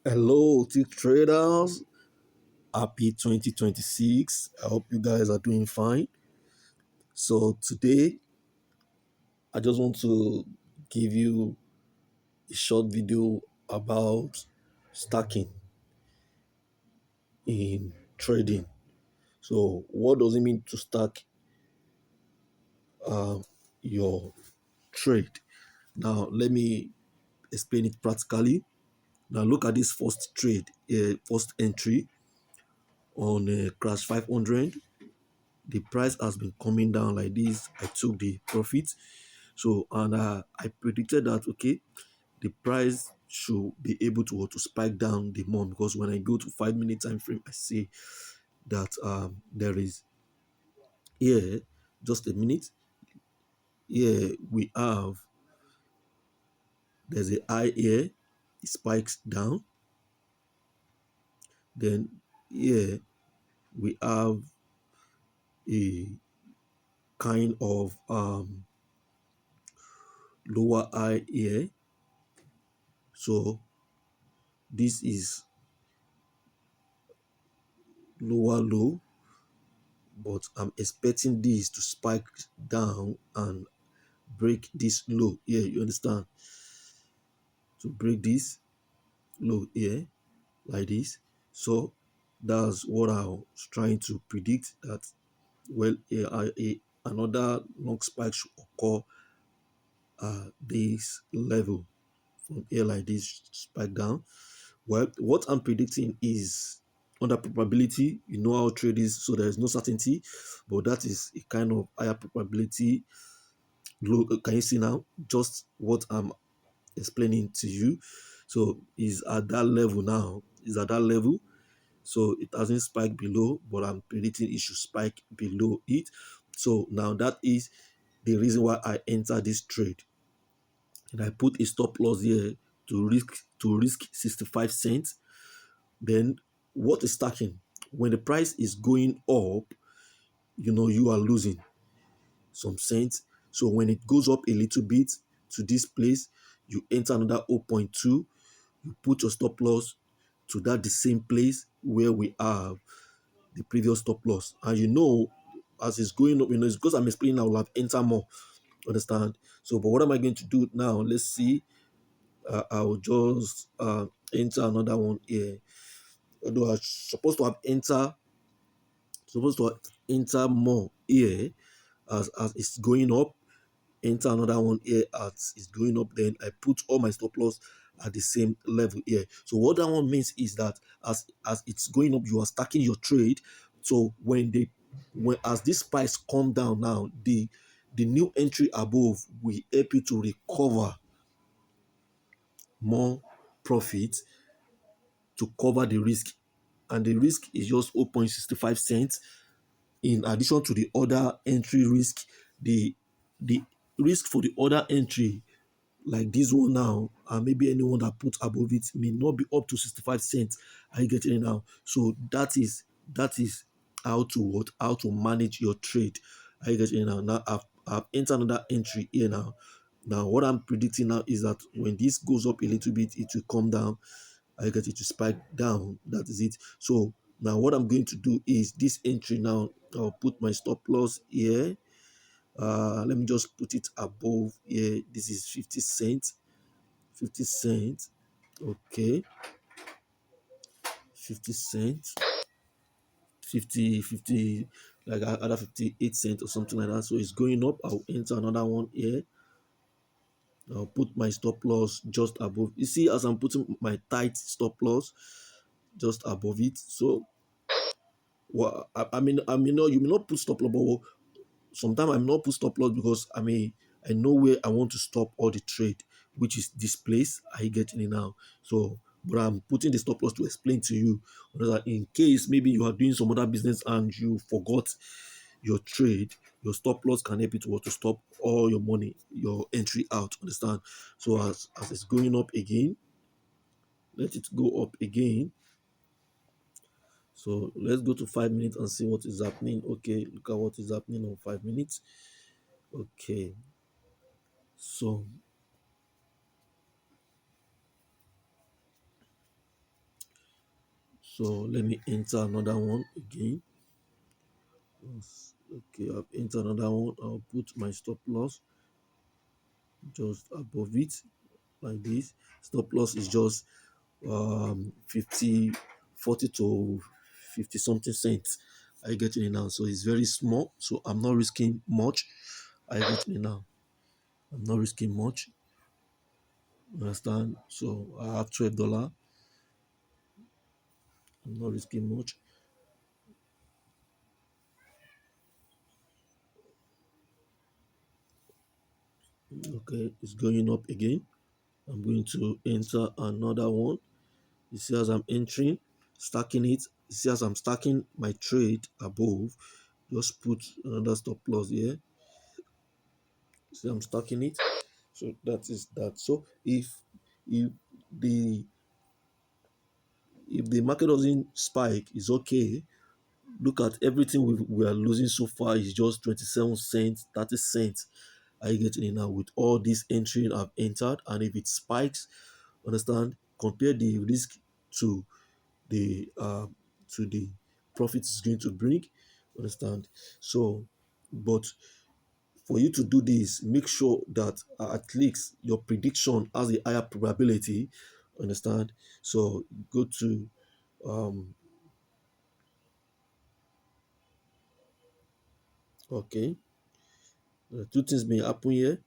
Hello, tick traders. Happy 2026. I hope you guys are doing fine. So, today, I just want to give you a short video about stacking in trading. So, what does it mean to stack your trade? Now, let me explain it practically. Now, look at this first trade, first entry on Crash 500. The price has been coming down like this. I took the profit. So, and I predicted that, okay, the price should be able to spike down the more, because when I go to 5 minute time frame, I see that there is here, just a minute, here we have, there's a high here, it spikes down. Then here we have a kind of lower high here. So this is lower low, but I'm expecting this to spike down and break this low here. You understand? To break this low here like this. So that's what I was trying to predict, that well, another long spike should occur this level from here like this, spike down. Well, what I'm predicting is under probability. You know how trade is, so there is no certainty, but that is a kind of higher probability. Look, can you see now just what I'm explaining to you? So is at that level now, is at that level. So it hasn't spiked below, but I'm predicting it should spike below it. So now that is the reason why I enter this trade, and I put a stop loss here to risk 65 cents. Then what is stacking? When the price is going up, you are losing some cents. So when it goes up a little bit to this place, you enter another 0.2, you put your stop loss to that the same place where we have the previous stop loss. And as it's going up, it's because I'm explaining, I will have enter more. Understand? So, but what am I going to do now? Let's see. I will just enter another one here. Although I'm supposed to enter more here as it's going up. Enter another one here as it's going up. Then I put all my stop loss at the same level here. So what that one means is that as it's going up, you are stacking your trade. So when as this price come down now, the new entry above will help you to recover more profit to cover the risk, and the risk is just 0.65 cents. In addition to the other entry risk, the risk for the other entry, like this one now, and maybe anyone that put above it, may not be up to 65 cents. Are you getting it now? So that is how to manage your trade. Are you getting it now? Now I've entered another entry here now. Now what I'm predicting now is that when this goes up a little bit, it will come down. I get it to spike down. That is it. So now what I'm going to do is this entry now. I'll put my stop loss here. Let me just put it above here. This is 50 cents. 50 cents. Okay. 50 cents. 50, like other 58 cents or something like that. So it's going up. I'll enter another one here. I'll put my stop loss just above. You see, as I'm putting my tight stop loss just above it. So well, I mean, you may not put stop loss, but sometimes I'm not put stop loss because I know where I want to stop all the trade, which is this place. I getting it now. So, but I'm putting the stop loss to explain to you that in case maybe you are doing some other business and you forgot your trade, your stop loss can help you to stop all your money, your entry out. Understand? So as it's going up again, let it go up again. So let's go to 5 minutes and see what is happening. Okay, look at what is happening on 5 minutes. Okay, so So let me enter another one again. Okay, I've entered another one. I'll put my stop loss just above it like this. Stop loss is just 50, 40 to 50 something cents. I get it now. So it's very small. So I'm not risking much. I get it now. I'm not risking much. Understand? So I have $12. I'm not risking much. Okay, it's going up again. I'm going to enter another one. You see, as I'm entering, stacking it. You see, as I'm stacking my trade above, just put another stop loss here. See, I'm stacking it. So that is that. So if the if the market doesn't spike, it's okay. Look at everything we are losing so far is just 27 cents, 30 cents. Are you getting it now? With all this entry I've entered, and if it spikes, understand, compare the risk to the to the profit it's going to bring. Understand? So, but for you to do this, make sure that at least your prediction has a higher probability. Understand? So go to um okay. The two things may happen here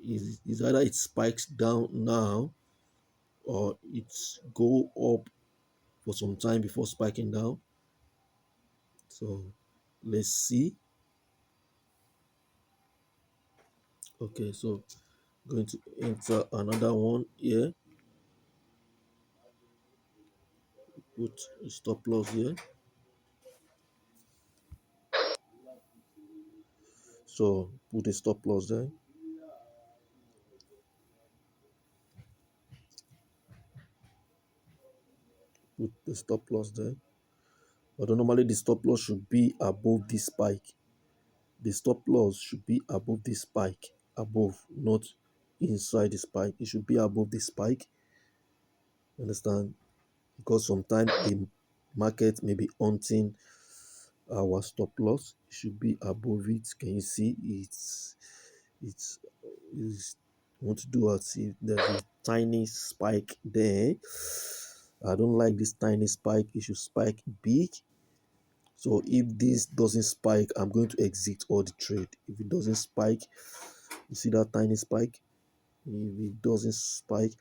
is either it spikes down now or it's go up for some time before spiking down. So let's see. Okay, so going to enter another one here. Put a stop loss here. So put a stop loss there. Put the stop loss there. Although normally the stop loss should be above this spike. The stop loss should be above this spike. Above, not inside the spike. It should be above the spike. Understand? Because sometimes the market may be hunting our stop loss. It should be above it. Can you see? It's want to do as if there's a tiny spike there. I don't like this tiny spike. It should spike big. So if this doesn't spike, I'm going to exit all the trade. If it doesn't spike, you see that tiny spike? If it doesn't spike,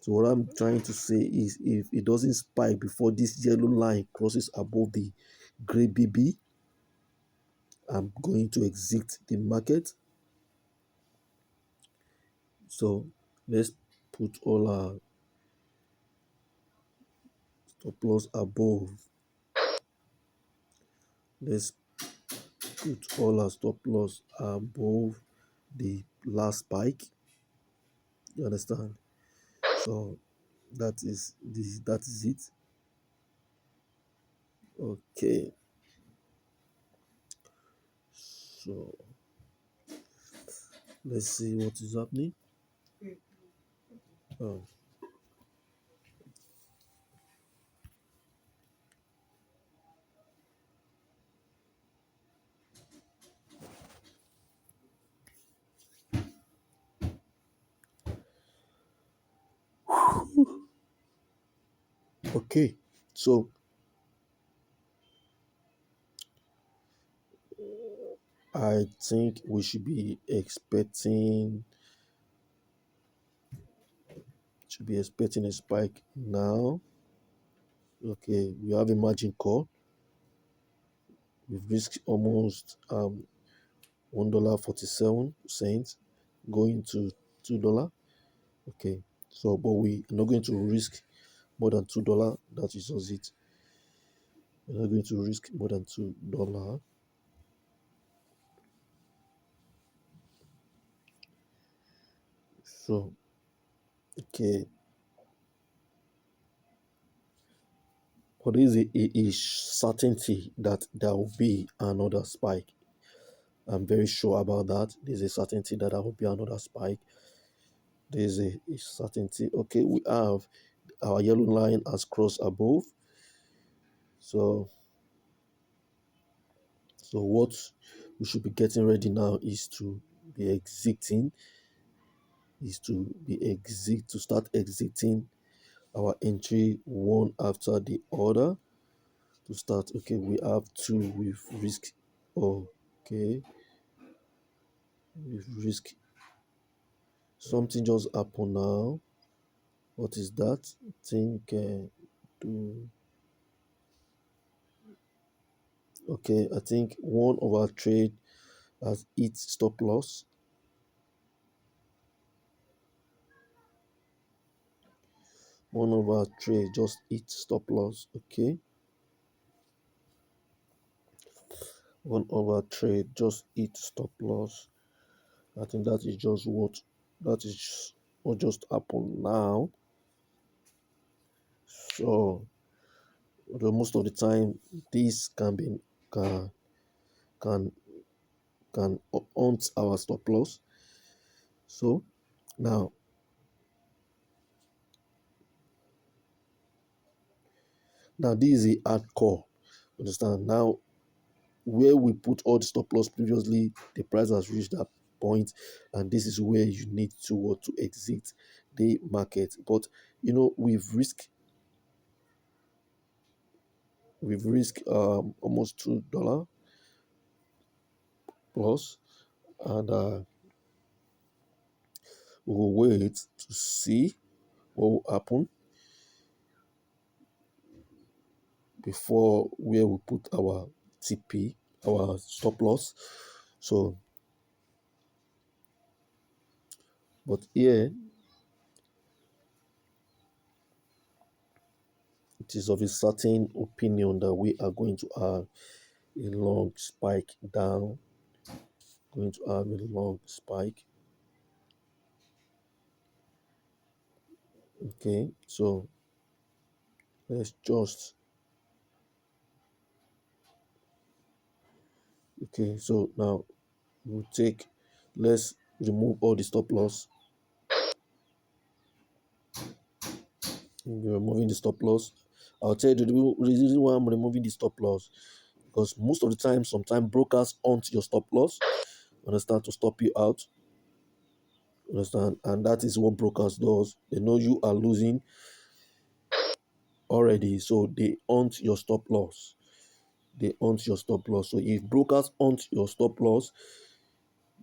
so what I'm trying to say is if it doesn't spike before this yellow line crosses above the gray BB, I'm going to exit the market. So let's put all our stop loss above. Let's put all our stop loss above the last spike. You understand? So that is it. Okay. So let's see what is happening. Oh, okay. So I think we should be expecting a spike now. Okay, we have a margin call. We've risked almost $1.47 going to $2. Okay, so but we are not going to risk more than $2. That is just it. We're not going to risk more than $2. So okay, but there is a certainty that there will be another spike. I'm very sure about that. There's a certainty that there will be another spike. There's a certainty. Okay, we have our yellow line has crossed above. So what we should be getting ready now is to be exiting, to start exiting our entry one after the other. To start, okay, we have two with risk. Okay, with risk. Something just happened now. What is that? I think do okay. I think one of our trade has hit stop loss. One of our trade just hit stop loss. Okay, one of our trade just hit stop loss. I think that is what just happened now. So the most of the time, this can can can hunt our stop loss. So now this is a hardcore. Understand now, where we put all the stop loss previously, the price has reached that point, and this is where you need to exit the market. But we've risked almost $2 plus, and we'll wait to see what will happen before where we put our TP, our stop loss. So, but here it is of a certain opinion that we are going to have a long spike down, going to have a long spike. Okay, so let's just okay. So now we'll take let's remove all the stop loss. We're removing the stop loss. I'll tell you the reason why I'm removing the stop loss, because most of the time, sometimes brokers hunt your stop loss, understand, to stop you out, understand, and that is what brokers does. They know you are losing already, so they hunt your stop loss. They hunt your stop loss. So if brokers hunt your stop loss,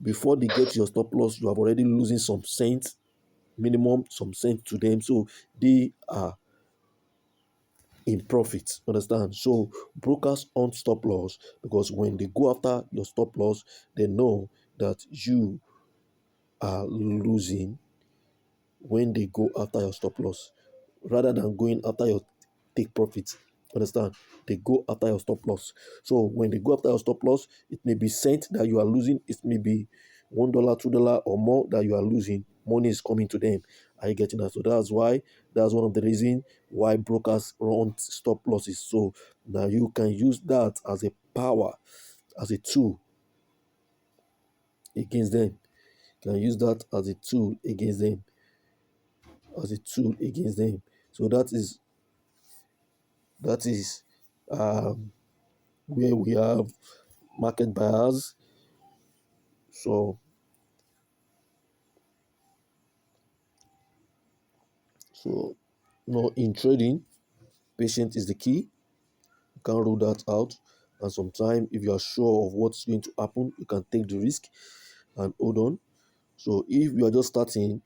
before they get your stop loss, you have already losing some cents, minimum some cents to them. So they are in profit. Understand? So brokers hunt stop loss, because when they go after your stop loss, they know that you are losing when they go after your stop loss, rather than going after your take profit. Understand? They go after your stop loss. So when they go after your stop loss, it may be cent that you are losing, it may be $1, $2 or more that you are losing. Money is coming to them. Are you getting that? So that's one of the reasons why brokers run stop losses. So now you can use that as a power, as a tool against them. You can use that as a tool against them. As a tool against them. So that is um, where we have market buyers. So so no, in trading, patience is the key. You can't rule that out. And sometimes, if you are sure of what's going to happen, you can take the risk and hold on. So if you are just starting,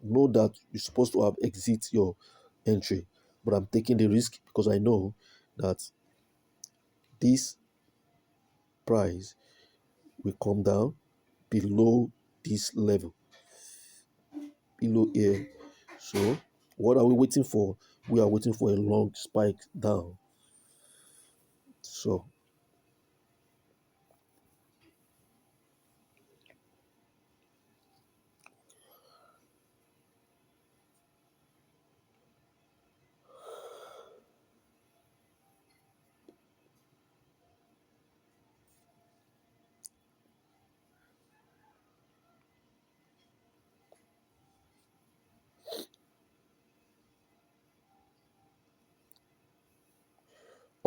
know that you're supposed to have exit your entry. But I'm taking the risk because I know that this price will come down below this level, below here. So what are we waiting for? We are waiting for a long spike down. So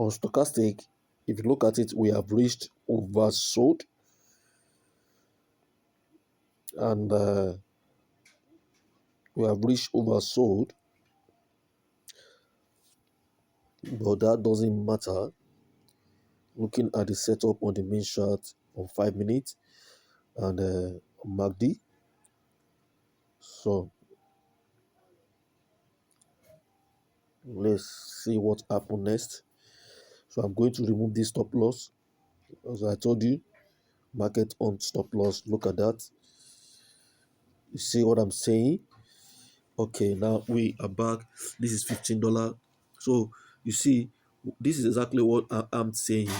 On stochastic, if you look at it, we have reached oversold, and we have reached oversold, but that doesn't matter. Looking at the setup on the main chart on 5 minutes and MACD. So let's see what happens next. So I'm going to remove this stop loss. As I told you, market on stop loss. Look at that. You see what I'm saying? Okay, now we are back. This is $15. So you see, this is exactly what I'm saying.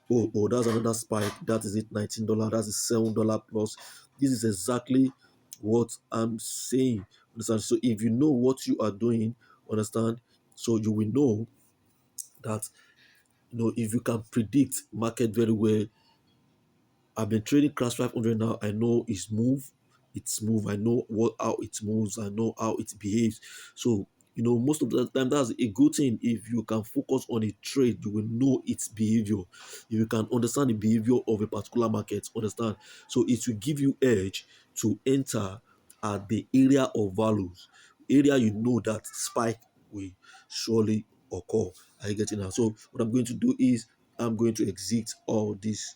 Oh, that's another spike. That is it, $19. That's $7 plus. This is exactly what I'm saying. Understand? So if you know what you are doing, understand? So you will know that, if you can predict market very well. I've been trading Crash 500 now. I know its move. I know how it moves. I know how it behaves. So, most of the time that's a good thing. If you can focus on a trade, you will know its behavior. If you can understand the behavior of a particular market, understand. So it will give you edge to enter at the area of values. Area you know that spike will surely occur. Are you getting that? So what I'm going to do is I'm going to exit all this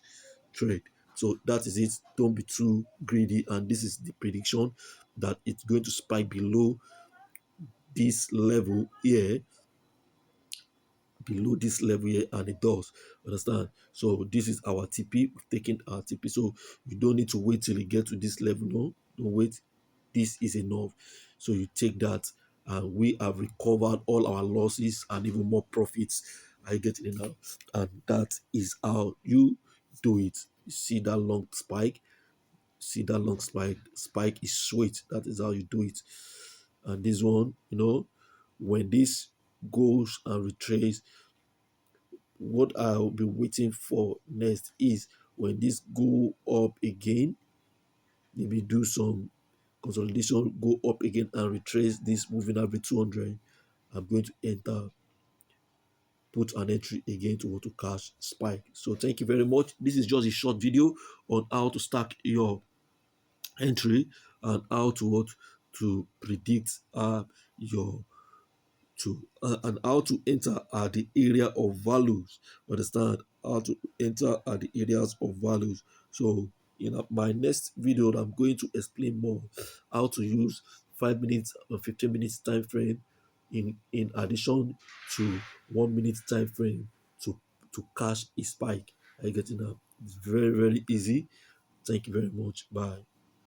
trade. So that is it. Don't be too greedy. And this is the prediction that it's going to spike below this level here, and it does. Understand? So this is our TP. We've taken our TP. So you don't need to wait till you get to this level. No, don't wait. This is enough. So you take that, and we have recovered all our losses and even more profits. Are you getting it now? And that is how you do it. You see that long spike. See that long spike is sweet. That is how you do it. And this one, when this goes and retrace, what I'll be waiting for next is when this go up again, maybe do some consolidation, go up again and retrace this moving average 200. I'm going to enter, put an entry again to want to cash spike. So thank you very much. This is just a short video on how to stack your entry and how to what to predict your to and how to enter at the area of values. Understand how to enter at the areas of values. So in my next video, I'm going to explain more how to use 5 minutes or 15 minutes time frame in addition to 1 minute time frame to cash a spike. Are you getting that? It's very, very easy. Thank you very much. Bye.